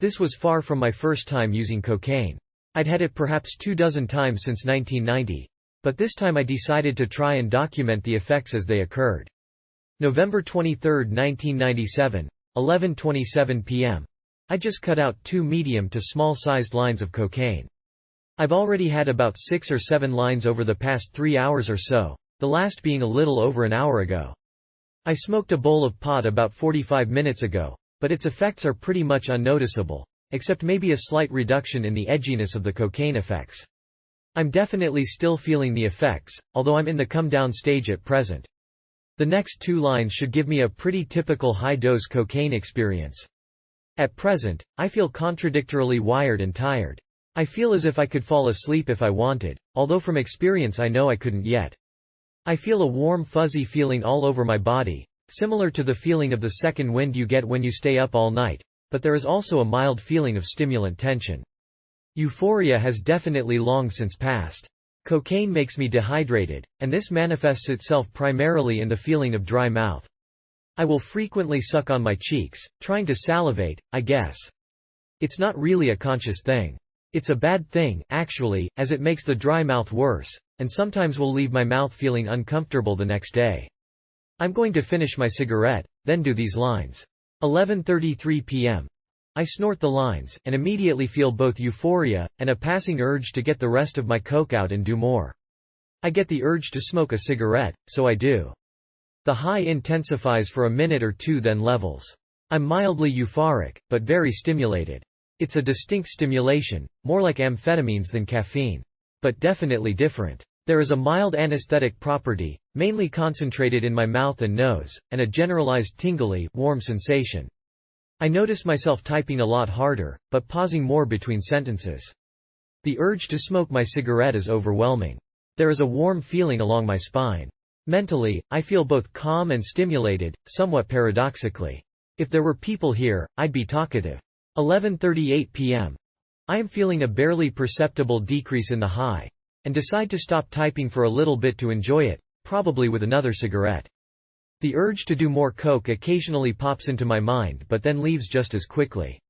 This was far from my first time using cocaine. I'd had it perhaps 24 times since 1990. But this time I decided to try and document the effects as they occurred. November 23, 1997, 11:27 p.m. I just cut out 2 medium to small-sized lines of cocaine. I've already had about 6 or 7 lines over the past 3 hours or so, the last being a little over an hour ago. I smoked a bowl of pot about 45 minutes ago, but its effects are pretty much unnoticeable, except maybe a slight reduction in the edginess of the cocaine effects. I'm definitely still feeling the effects, although I'm in the come-down stage at present. The next 2 lines should give me a pretty typical high-dose cocaine experience. At present, I feel contradictorily wired and tired. I feel as if I could fall asleep if I wanted, although from experience I know I couldn't yet. I feel a warm fuzzy feeling all over my body, similar to the feeling of the second wind you get when you stay up all night, but there is also a mild feeling of stimulant tension. Euphoria has definitely long since passed. Cocaine makes me dehydrated, and this manifests itself primarily in the feeling of dry mouth. I will frequently suck on my cheeks, trying to salivate, I guess. It's not really a conscious thing. It's a bad thing, actually, as it makes the dry mouth worse, and sometimes will leave my mouth feeling uncomfortable the next day. I'm going to finish my cigarette, then do these lines. 11:33 p.m. I snort the lines, and immediately feel both euphoria, and a passing urge to get the rest of my coke out and do more. I get the urge to smoke a cigarette, so I do. The high intensifies for a minute or 2 then levels. I'm mildly euphoric, but very stimulated. It's a distinct stimulation, more like amphetamines than caffeine. But definitely different. There is a mild anesthetic property, mainly concentrated in my mouth and nose, and a generalized tingly, warm sensation. I notice myself typing a lot harder, but pausing more between sentences. The urge to smoke my cigarette is overwhelming. There is a warm feeling along my spine. Mentally, I feel both calm and stimulated, somewhat paradoxically. If there were people here, I'd be talkative. 11:38 p.m. I am feeling a barely perceptible decrease in the high, and decide to stop typing for a little bit to enjoy it, probably with another cigarette. The urge to do more coke occasionally pops into my mind but then leaves just as quickly.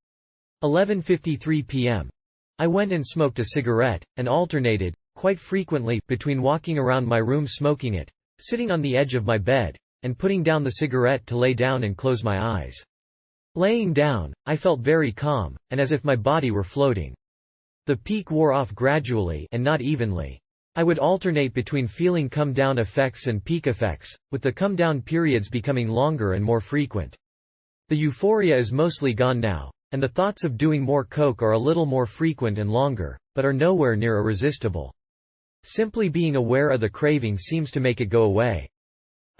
11:53 p.m. I went and smoked a cigarette, and alternated, quite frequently, between walking around my room smoking it, sitting on the edge of my bed, and putting down the cigarette to lay down and close my eyes. Laying down, I felt very calm, and as if my body were floating. The peak wore off gradually and not evenly. I would alternate between feeling come-down effects and peak effects, with the come-down periods becoming longer and more frequent. The euphoria is mostly gone now, and the thoughts of doing more coke are a little more frequent and longer, but are nowhere near irresistible. Simply being aware of the craving seems to make it go away.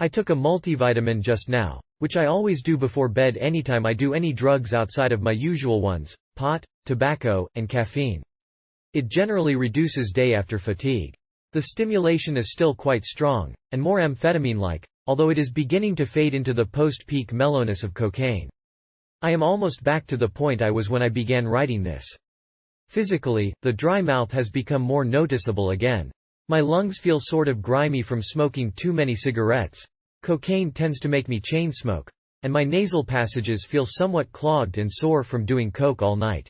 I took a multivitamin just now, which I always do before bed anytime I do any drugs outside of my usual ones, pot, tobacco, and caffeine. It generally reduces day-after fatigue. The stimulation is still quite strong, and more amphetamine-like, although it is beginning to fade into the post-peak mellowness of cocaine. I am almost back to the point I was when I began writing this. Physically, the dry mouth has become more noticeable again. My lungs feel sort of grimy from smoking too many cigarettes. Cocaine tends to make me chain smoke, and my nasal passages feel somewhat clogged and sore from doing coke all night.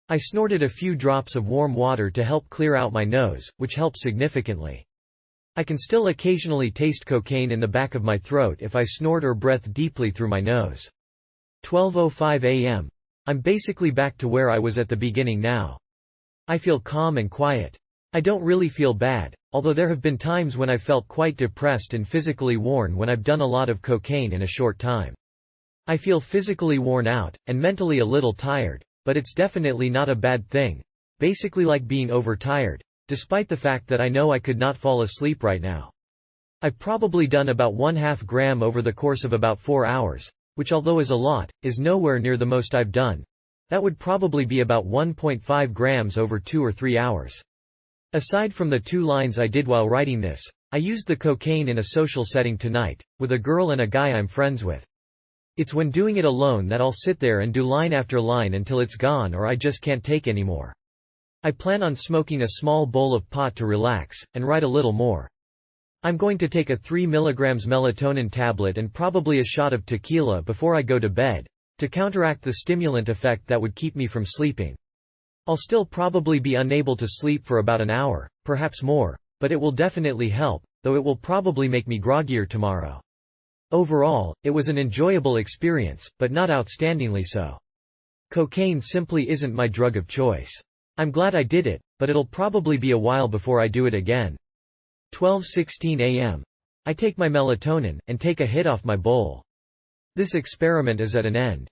I snorted a few drops of warm water to help clear out my nose, which helped significantly. I can still occasionally taste cocaine in the back of my throat if I snort or breath deeply through my nose. 12:05 a.m. I'm basically back to where I was at the beginning now. I feel calm and quiet. I don't really feel bad, although there have been times when I've felt quite depressed and physically worn when I've done a lot of cocaine in a short time. I feel physically worn out, and mentally a little tired, but it's definitely not a bad thing. Basically like being overtired, despite the fact that I know I could not fall asleep right now. I've probably done about 1/2 gram over the course of about 4 hours, which although is a lot, is nowhere near the most I've done. That would probably be about 1.5 grams over 2 or 3 hours. Aside from the 2 lines I did while writing this, I used the cocaine in a social setting tonight, with a girl and a guy I'm friends with. It's when doing it alone that I'll sit there and do line after line until it's gone or I just can't take anymore. I plan on smoking a small bowl of pot to relax, and write a little more. I'm going to take a 3 mg melatonin tablet and probably a shot of tequila before I go to bed, to counteract the stimulant effect that would keep me from sleeping. I'll still probably be unable to sleep for about an hour, perhaps more, but it will definitely help, though it will probably make me groggier tomorrow. Overall, it was an enjoyable experience, but not outstandingly so. Cocaine simply isn't my drug of choice. I'm glad I did it, but it'll probably be a while before I do it again. 12:16 a.m. I take my melatonin, and take a hit off my bowl. This experiment is at an end.